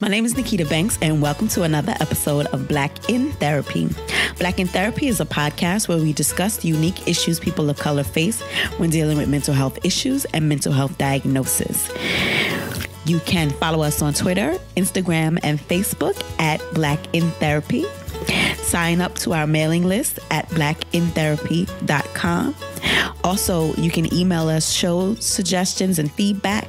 My name is Nikita Banks, and welcome to another episode of Black in Therapy. Black in Therapy is a podcast where we discuss the unique issues people of color face when dealing with mental health issues and mental health diagnosis. You can follow us on Twitter, Instagram, and Facebook at Black in Therapy. Sign up to our mailing list at blackintherapy.com. Also, you can email us show suggestions and feedback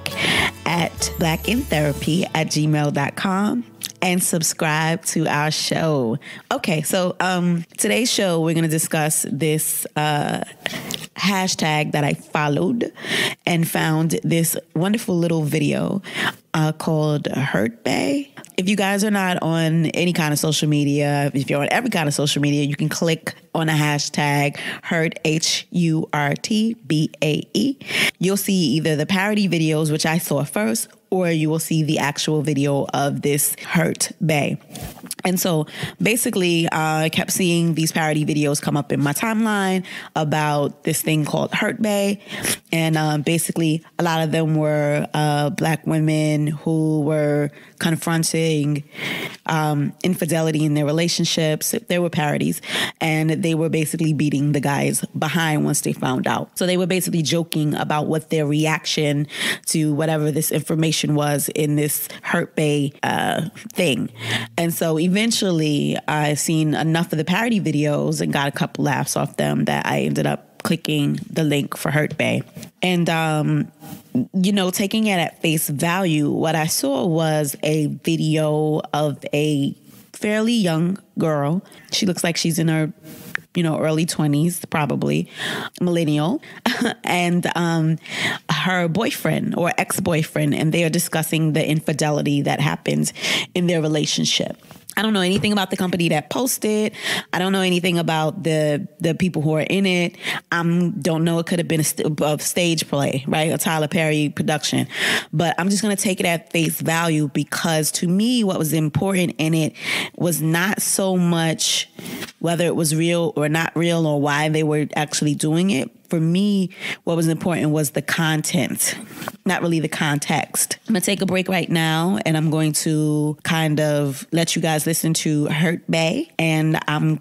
at blackintherapy@gmail.com and subscribe to our show. Okay, so today's show, we're going to discuss this hashtag that I followed and found this wonderful little video called Hurt Bay. If you guys are not on any kind of social media, if you're on every kind of social media, you can click on a hashtag Hurt, HURTBAE. You'll see either the parody videos, which I saw first, or you will see the actual video of this Hurt Bay. And so basically, I kept seeing these parody videos come up in my timeline about this thing called Hurt Bay. And basically, a lot of them were Black women who were confronting infidelity in their relationships. They were parodies, and they were basically beating the guys behind once they found out. So they were basically joking about what their reaction to whatever this information was in this Hurt Bay thing. And so eventually I seen enough of the parody videos and got a couple laughs off them that I ended up clicking the link for Hurt Bay. And, taking it at face value, what I saw was a video of a fairly young girl. She looks like she's in her early 20s, probably millennial, and her boyfriend or ex-boyfriend, and they are discussing the infidelity that happens in their relationship. I don't know anything about the company that posted. I don't know anything about the people who are in it. Don't know. It could have been a stage play, right? A Tyler Perry production. But I'm just going to take it at face value because to me, what was important in it was not so much whether it was real or not real or why they were actually doing it. For me, what was important was the content, not really the context. I'm going to take a break right now, and I'm going to kind of let you guys listen to Hurt Bay, and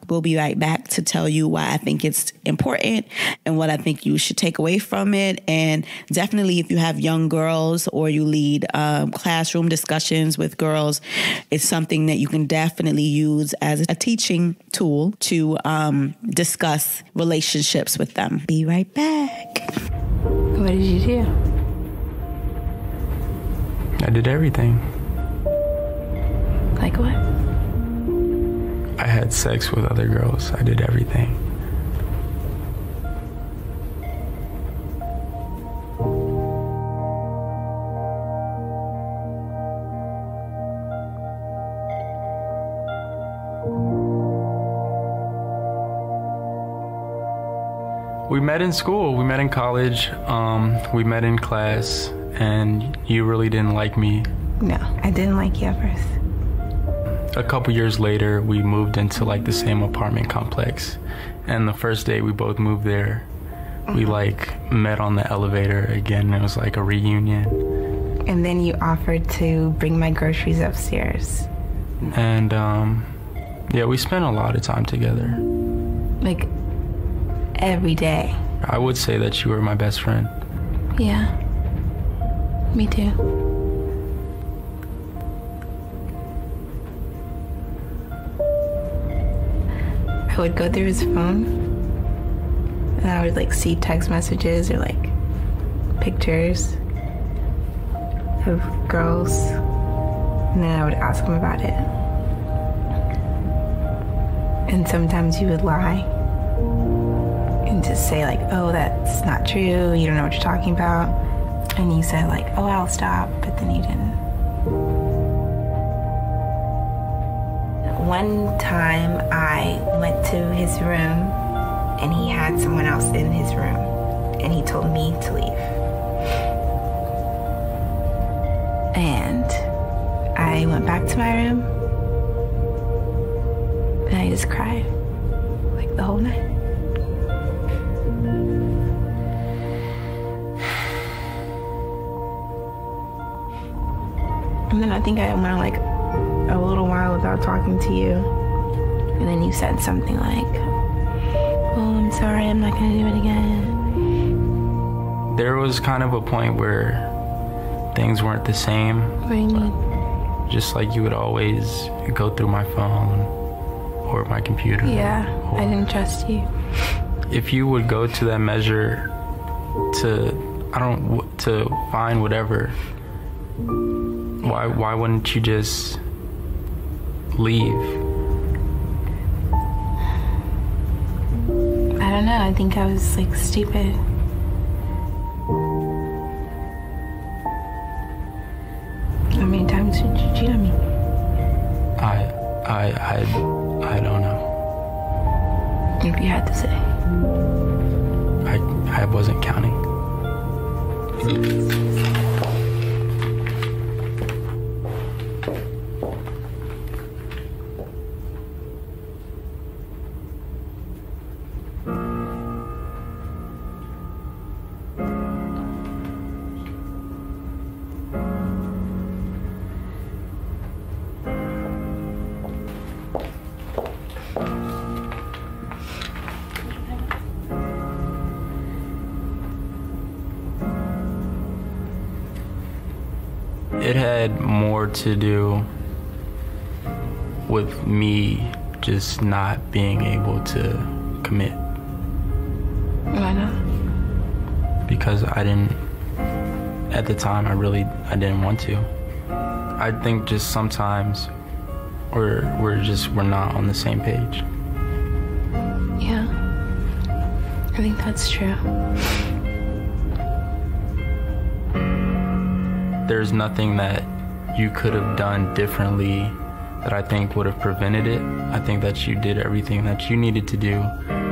we'll be right back to tell you why I think it's important and what I think you should take away from it. And definitely if you have young girls or you lead classroom discussions with girls, it's something that you can definitely use as a teaching tool to discuss relationships with them. Be right back. What did you do? I did everything. Like what? I had sex with other girls. I did everything. We met in school, we met in college, we met in class, and you really didn't like me. No, I didn't like you at first. A couple years later, we moved into like the same apartment complex, and the first day we both moved there, we met on the elevator again. It was like a reunion. And then you offered to bring my groceries upstairs. And we spent a lot of time together. Like every day. I would say that you were my best friend. Yeah, me too. I would go through his phone and I would see text messages or pictures of girls, and then I would ask him about it. And sometimes he would lie and just say oh, that's not true, you don't know what you're talking about. And he said oh, I'll stop, but then he didn't. One time I went to his room and he had someone else in his room and he told me to leave. And I went back to my room and I just cried the whole night. And then I think I went on a little while without talking to you. And then you said something like, "Oh, I'm sorry, I'm not going to do it again." There was kind of a point where things weren't the same. What do you mean? Just like you would always go through my phone or my computer. Yeah, I didn't trust you. If you would go to that measure to find whatever, why wouldn't you just leave? I don't know. I think I was like stupid. How many times did you cheat on me? I don't know. If you had to say. I wasn't counting. It had more to do with me just not being able to commit. Why not? Because I didn't, at the time, I didn't want to. I think just sometimes we're not on the same page. Yeah, I think that's true. There's nothing that you could have done differently that I think would have prevented it. I think that you did everything that you needed to do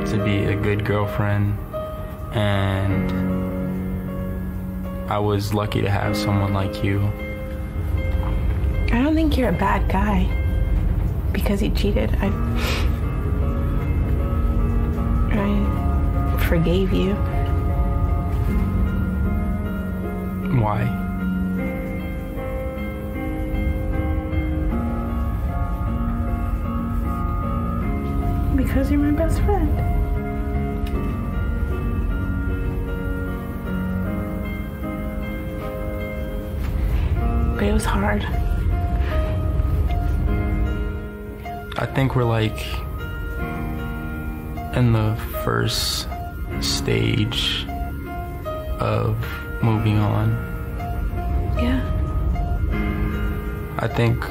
to be a good girlfriend, and I was lucky to have someone like you. I don't think you're a bad guy because you cheated. I forgave you. Why? Because you're my best friend. But it was hard. I think we're like in the first stage of moving on. Yeah. I think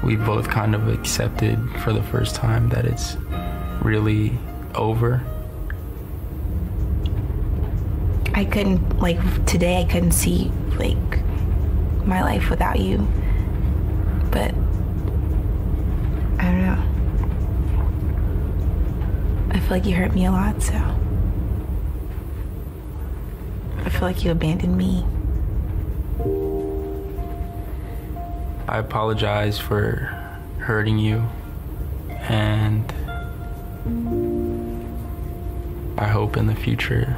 we both kind of accepted for the first time that it's really over. I couldn't, today I couldn't see, my life without you. But, I don't know. I feel like you hurt me a lot, so. I feel like you abandoned me. I apologize for hurting you, and I hope in the future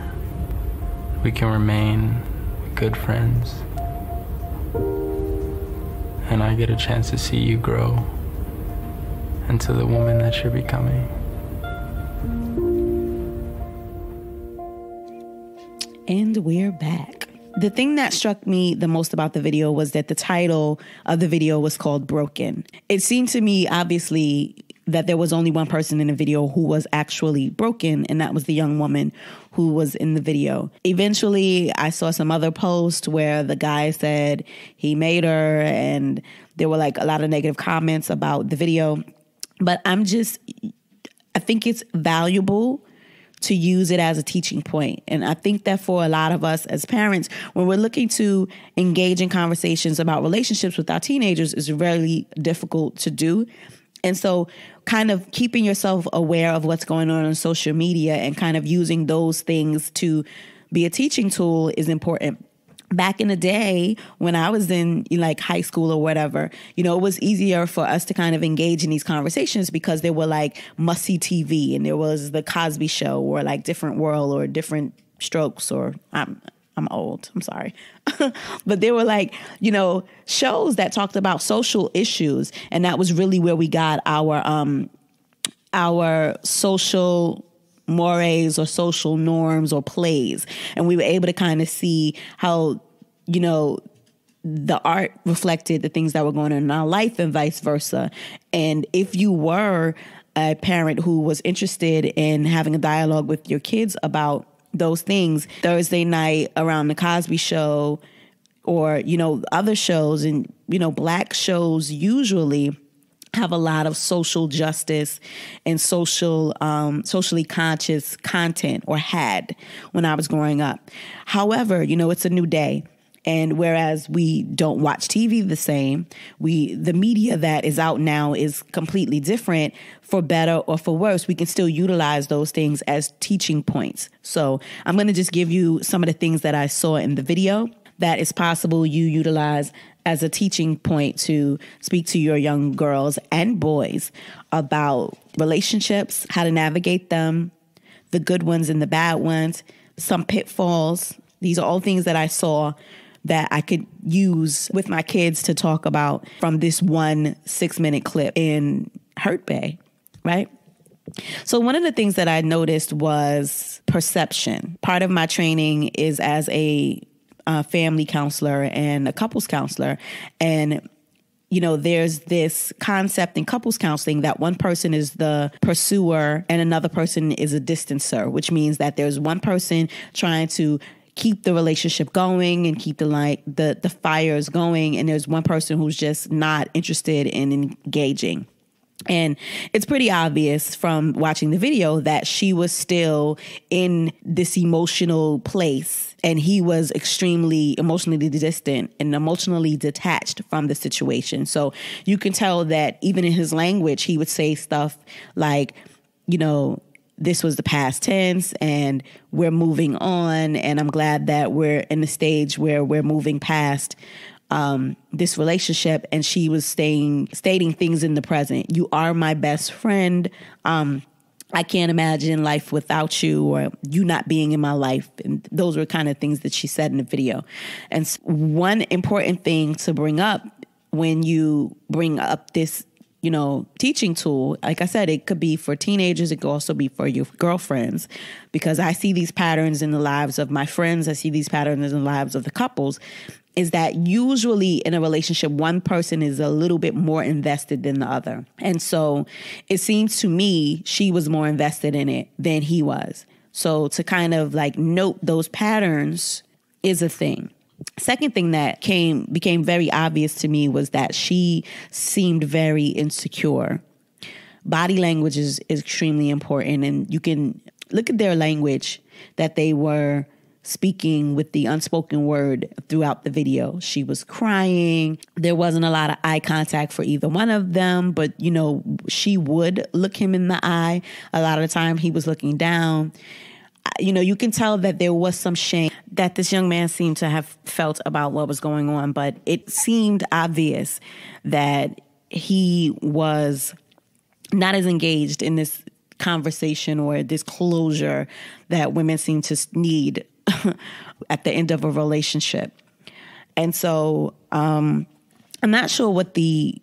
we can remain good friends and I get a chance to see you grow into the woman that you're becoming. And we're back. The thing that struck me the most about the video was that the title of the video was called Broken. It seemed to me, obviously, that there was only one person in the video who was actually broken, and that was the young woman who was in the video. Eventually, I saw some other posts where the guy said he made her, and there were a lot of negative comments about the video. But I think it's valuable to use it as a teaching point. And I think that for a lot of us as parents, when we're looking to engage in conversations about relationships with our teenagers, is really difficult to do. And so kind of keeping yourself aware of what's going on social media and kind of using those things to be a teaching tool is important. Back in the day when I was in high school or whatever, it was easier for us to kind of engage in these conversations because there were must-see TV, and there was the Cosby Show or Different World or Different Strokes, or I'm I'm old. I'm sorry. But there were like, shows that talked about social issues. And that was really where we got our social mores or social norms or plays. And we were able to kind of see how, the art reflected the things that were going on in our life and vice versa. And if you were a parent who was interested in having a dialogue with your kids about those things, Thursday night around the Cosby Show or, other shows and, Black shows usually have a lot of social justice and socially conscious content, or had when I was growing up. However, it's a new day. And whereas we don't watch TV the same, the media that is out now is completely different. For better or for worse, we can still utilize those things as teaching points. So I'm going to just give you some of the things that I saw in the video that is possible you utilize as a teaching point to speak to your young girls and boys about relationships, how to navigate them, the good ones and the bad ones, some pitfalls. These are all things that I saw that I could use with my kids to talk about from this 1 6-minute clip in Hurt Bay, right? So one of the things that I noticed was perception. Part of my training is as a family counselor and a couples counselor. And, there's this concept in couples counseling that one person is the pursuer and another person is a distancer, which means that there's one person trying to keep the relationship going and keep the fires going. And there's one person who's just not interested in engaging. And it's pretty obvious from watching the video that she was still in this emotional place and he was extremely emotionally distant and emotionally detached from the situation. So you can tell that even in his language, he would say stuff like, this was the past tense and we're moving on. And I'm glad that we're in the stage where we're moving past this relationship. And she was stating things in the present. You are my best friend. I can't imagine life without you, or you not being in my life. And those were kind of things that she said in the video. And one important thing to bring up when you bring up this teaching tool, like I said, it could be for teenagers. It could also be for your girlfriends, because I see these patterns in the lives of my friends. I see these patterns in the lives of the couples, is that usually in a relationship, one person is a little bit more invested than the other. And so it seems to me she was more invested in it than he was. So to kind of like note those patterns is a thing. Second thing that became very obvious to me was that she seemed very insecure. Body language is extremely important, and you can look at their language that they were speaking with the unspoken word throughout the video. She was crying. There wasn't a lot of eye contact for either one of them, but she would look him in the eye. A lot of the time he was looking down. You can tell that there was some shame that this young man seemed to have felt about what was going on, but it seemed obvious that he was not as engaged in this conversation or this closure that women seem to need at the end of a relationship. And so I'm not sure what the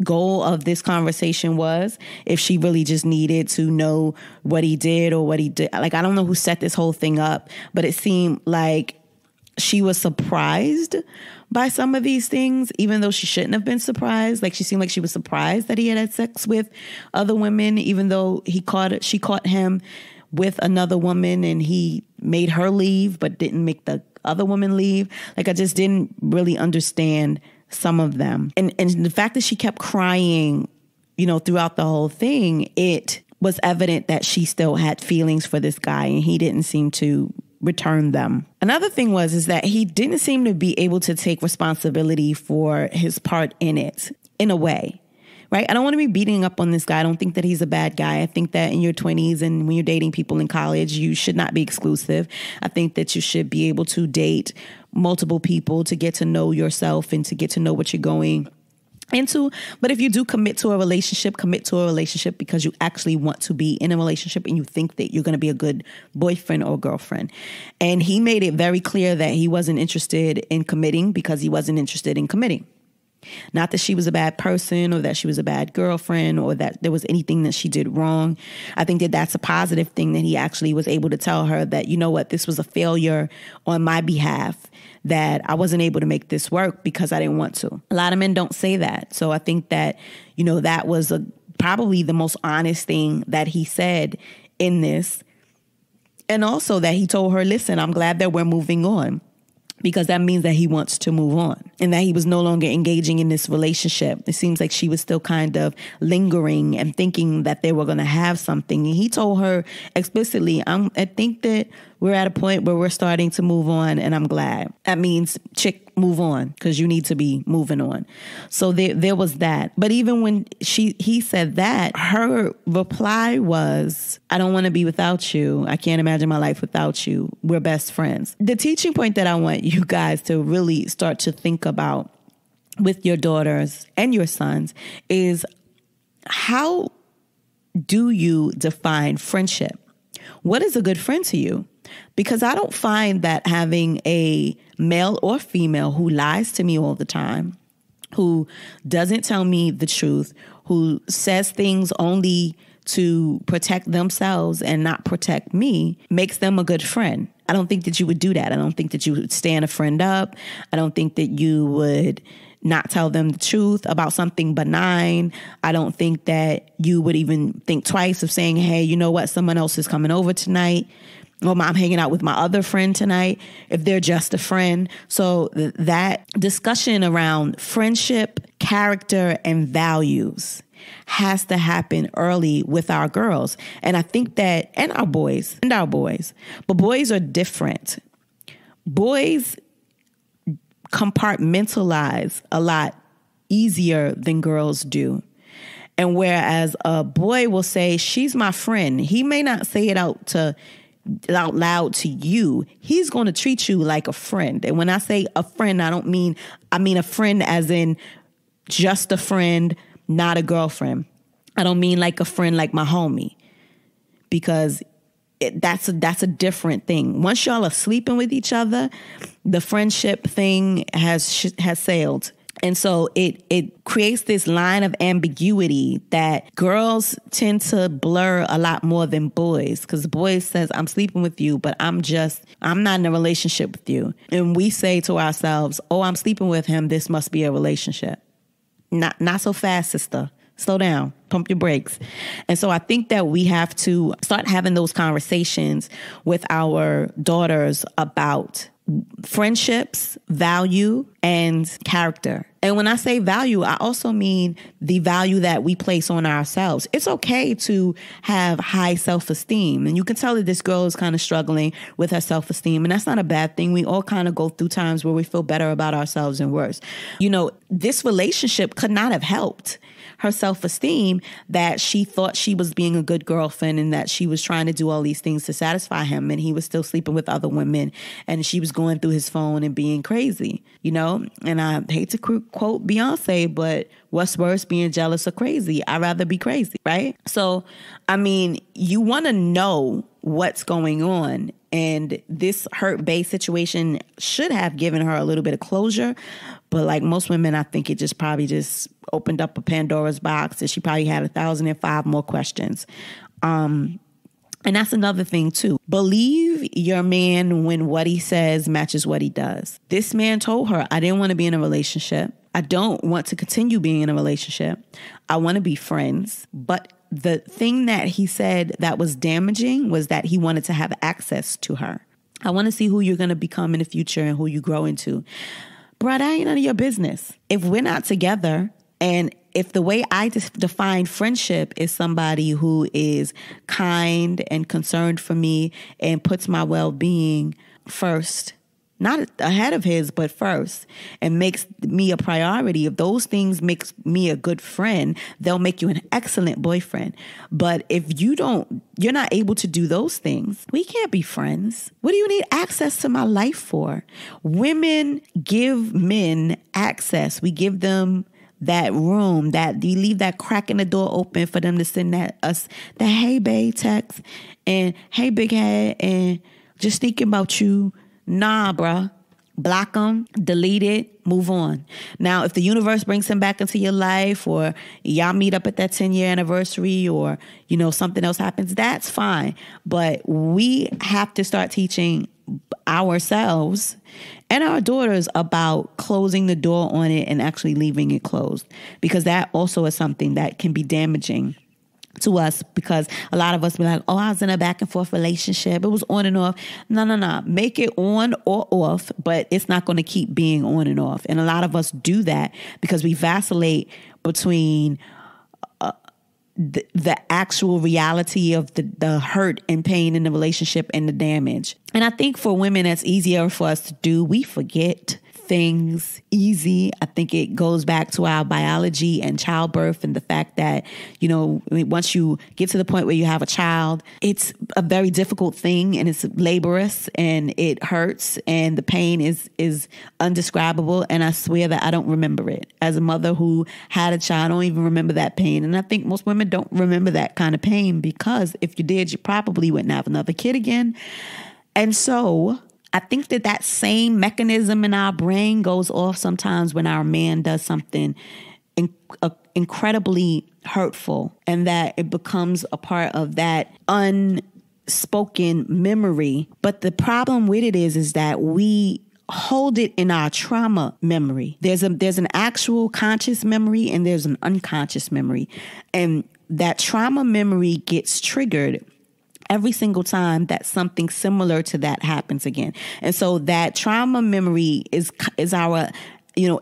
goal of this conversation was, if she really just needed to know what he did or what he did. Like, I don't know who set this whole thing up, but it seemed like she was surprised by some of these things, even though she shouldn't have been surprised. Like, she seemed like she was surprised that he had sex with other women, even though she caught him with another woman and he made her leave, but didn't make the other woman leave. Like, I just didn't really understand some of them. And the fact that she kept crying, throughout the whole thing, it was evident that she still had feelings for this guy and he didn't seem to return them. Another thing is that he didn't seem to be able to take responsibility for his part in it, in a way. Right? I don't want to be beating up on this guy. I don't think that he's a bad guy. I think that in your 20s and when you're dating people in college, you should not be exclusive. I think that you should be able to date multiple people to get to know yourself and to get to know what you're going into. But if you do commit to a relationship because you actually want to be in a relationship and you think that you're going to be a good boyfriend or girlfriend. And he made it very clear that he wasn't interested in committing because he wasn't interested in committing. Not that she was a bad person or that she was a bad girlfriend or that there was anything that she did wrong. I think that that's a positive thing that he actually was able to tell her that, you know what, this was a failure on my behalf, that I wasn't able to make this work because I didn't want to. A lot of men don't say that. So I think that, you know, that was probably the most honest thing that he said in this. And also that he told her, listen, I'm glad that we're moving on, because that means that he wants to move on and that he was no longer engaging in this relationship. It seems like she was still kind of lingering and thinking that they were going to have something. And he told her explicitly, I think that we're at a point where we're starting to move on, and I'm glad. That means, chick, move on, because you need to be moving on. So there was that. But even when he said that, her reply was, I don't want to be without you. I can't imagine my life without you. We're best friends. The teaching point that I want you guys to really start to think about with your daughters and your sons is, how do you define friendship? What is a good friend to you? Because I don't find that having a male or female who lies to me all the time, who doesn't tell me the truth, who says things only to protect themselves and not protect me, makes them a good friend. I don't think that you would do that. I don't think that you would stand a friend up. I don't think that you would not tell them the truth about something benign. I don't think that you would even think twice of saying, hey, you know what, someone else is coming over tonight. Or I'm hanging out with my other friend tonight, if they're just a friend. So that discussion around friendship, character, and values has to happen early with our girls. And I think that, and our boys, but boys are different. Boys compartmentalize a lot easier than girls do. And whereas a boy will say, she's my friend, he may not say it out loud to you. He's going to treat you like a friend. And when I say a friend, I mean a friend as in just a friend, not a girlfriend. I don't mean like a friend like my homie, because that's a different thing. Once y'all are sleeping with each other, the friendship thing has sailed. And so it creates this line of ambiguity that girls tend to blur a lot more than boys, because boys says, I'm sleeping with you, but I'm not in a relationship with you. And we say to ourselves, oh, I'm sleeping with him, this must be a relationship. Not so fast, sister. Slow down, pump your brakes. And so I think that we have to start having those conversations with our daughters about friendships, value, and character. And when I say value, I also mean the value that we place on ourselves. It's okay to have high self-esteem. And you can tell that this girl is kind of struggling with her self-esteem. And that's not a bad thing. We all kind of go through times where we feel better about ourselves and worse. You know, this relationship could not have helped her self-esteem, that she thought she was being a good girlfriend and that she was trying to do all these things to satisfy him, and he was still sleeping with other women, and she was going through his phone and being crazy, you know? And I hate to quote Beyonce, but what's worse, being jealous or crazy? I'd rather be crazy, right? So, I mean, you want to know what's going on. And this Hurt Bae situation should have given her a little bit of closure. But like most women, I think it just probably just opened up a Pandora's box, and she probably had 1,005 more questions. And that's another thing too. Believe your man when what he says matches what he does. This man told her, I didn't want to be in a relationship. I don't want to continue being in a relationship. I want to be friends. But the thing that he said that was damaging was that he wanted to have access to her. I want to see who you're going to become in the future and who you grow into. Bro, that ain't none of your business. If we're not together, and if the way I define friendship is somebody who is kind and concerned for me and puts my well-being first, not ahead of his, but first, and makes me a priority, if those things makes me a good friend, they'll make you an excellent boyfriend. But if you're not able to do those things, we can't be friends. What do you need access to my life for? Women give men access. We give them that room, that you leave that crack in the door open for them to send that hey babe text and hey big head and just thinking about you. Nah, bruh. Block them, delete it, move on. Now, if the universe brings him back into your life, or y'all meet up at that 10-year anniversary, or, something else happens, that's fine. But we have to start teaching ourselves and our daughters about closing the door on it and actually leaving it closed, because that also is something that can be damaging to us, because a lot of us be like, oh, I was in a back and forth relationship. It was on and off. No. Make it on or off, but it's not going to keep being on and off. And a lot of us do that because we vacillate between the actual reality of the hurt and pain in the relationship and the damage. And I think for women, that's easier for us to do. We forget things easy. I think it goes back to our biology and childbirth and the fact that, once you get to the point where you have a child, it's a very difficult thing and it's laborious and it hurts and the pain is undescribable. And I swear that I don't remember it. As a mother who had a child, I don't even remember that pain. And I think most women don't remember that kind of pain, because if you did, you probably wouldn't have another kid again. And so I think that same mechanism in our brain goes off sometimes when our man does something incredibly hurtful, and that it becomes a part of that unspoken memory. But the problem with it is that we hold it in our trauma memory. There's an actual conscious memory and there's an unconscious memory. And that trauma memory gets triggered every single time that something similar to that happens again. And so that trauma memory is our,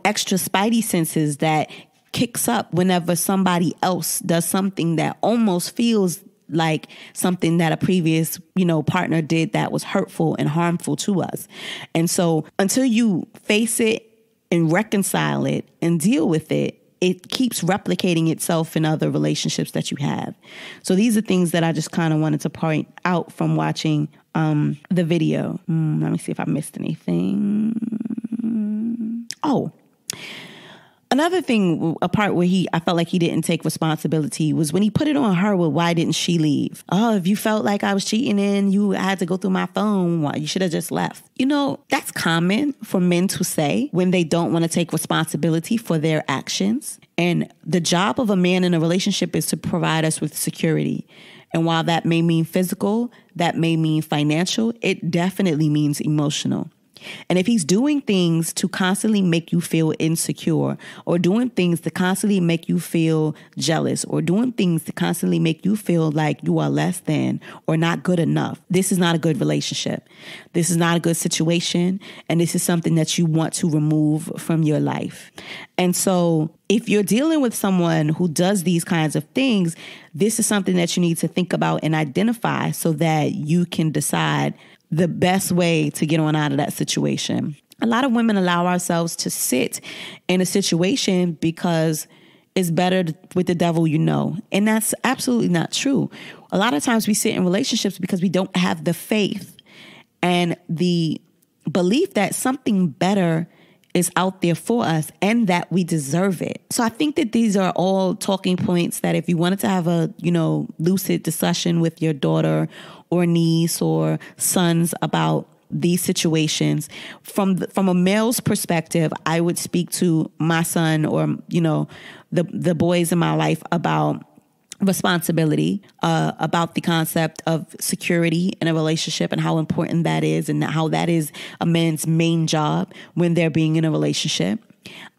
extra spidey senses that kicks up whenever somebody else does something that almost feels like something that a previous, partner did that was hurtful and harmful to us. And so until you face it and reconcile it and deal with it, it keeps replicating itself in other relationships that you have. So these are things that I just kind of wanted to point out from watching the video. Let me see if I missed anything. Oh, another thing, a part where I felt like he didn't take responsibility was when he put it on her with, why didn't she leave? Oh, if you felt like I was cheating and you had to go through my phone, why? You should have just left. That's common for men to say when they don't want to take responsibility for their actions. And the job of a man in a relationship is to provide us with security. And while that may mean physical, that may mean financial, it definitely means emotional. And if he's doing things to constantly make you feel insecure, or doing things to constantly make you feel jealous, or doing things to constantly make you feel like you are less than or not good enough, this is not a good relationship. This is not a good situation. And this is something that you want to remove from your life. And so if you're dealing with someone who does these kinds of things, this is something that you need to think about and identify so that you can decide the best way to get on out of that situation. A lot of women allow ourselves to sit in a situation because it's better with the devil you know. And that's absolutely not true. A lot of times we sit in relationships because we don't have the faith and the belief that something better is out there for us and that we deserve it. So I think that these are all talking points that if you wanted to have a, lucid discussion with your daughter or niece or sons about these situations, from a male's perspective, I would speak to my son or, the boys in my life about responsibility, about the concept of security in a relationship and how important that is and how that is a man's main job when they're being in a relationship.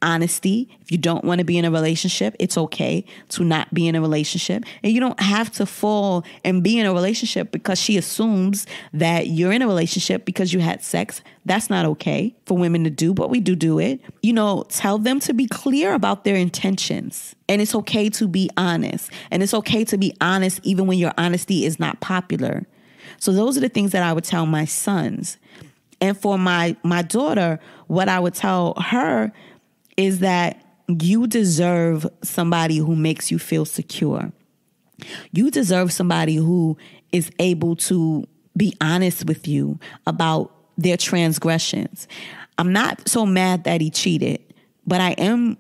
Honesty. If you don't want to be in a relationship, it's okay to not be in a relationship. And you don't have to fall and be in a relationship because she assumes that you're in a relationship because you had sex. That's not okay for women to do, but we do it. Tell them to be clear about their intentions. And it's okay to be honest. And it's okay to be honest even when your honesty is not popular. So those are the things that I would tell my sons. And for my daughter, what I would tell her is that you deserve somebody who makes you feel secure. You deserve somebody who is able to be honest with you about their transgressions. I'm not so mad that he cheated, but I am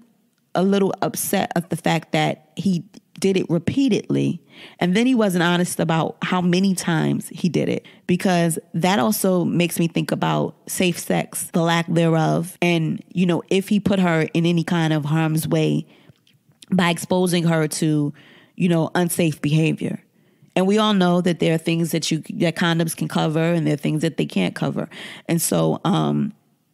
a little upset at the fact that he did it repeatedly. And then he wasn't honest about how many times he did it, because that also makes me think about safe sex, the lack thereof. And, you know, if he put her in any kind of harm's way by exposing her to, you know, unsafe behavior. And we all know that there are things that condoms can cover, and there are things that they can't cover. And so,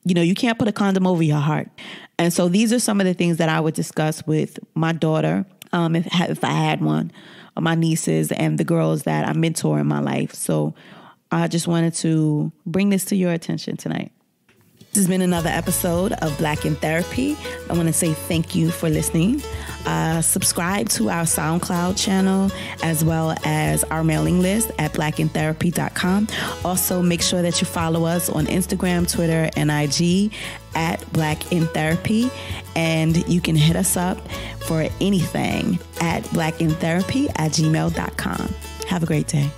you know, you can't put a condom over your heart. And so these are some of the things that I would discuss with my daughter, if I had one, or my nieces and the girls that I mentor in my life. So I just wanted to bring this to your attention tonight. This has been another episode of Black in Therapy. I want to say thank you for listening. Subscribe to our SoundCloud channel as well as our mailing list at blackintherapy.com. Also, make sure that you follow us on Instagram, Twitter, and IG at Black in Therapy. And you can hit us up for anything at blackintherapy@gmail.com. Have a great day.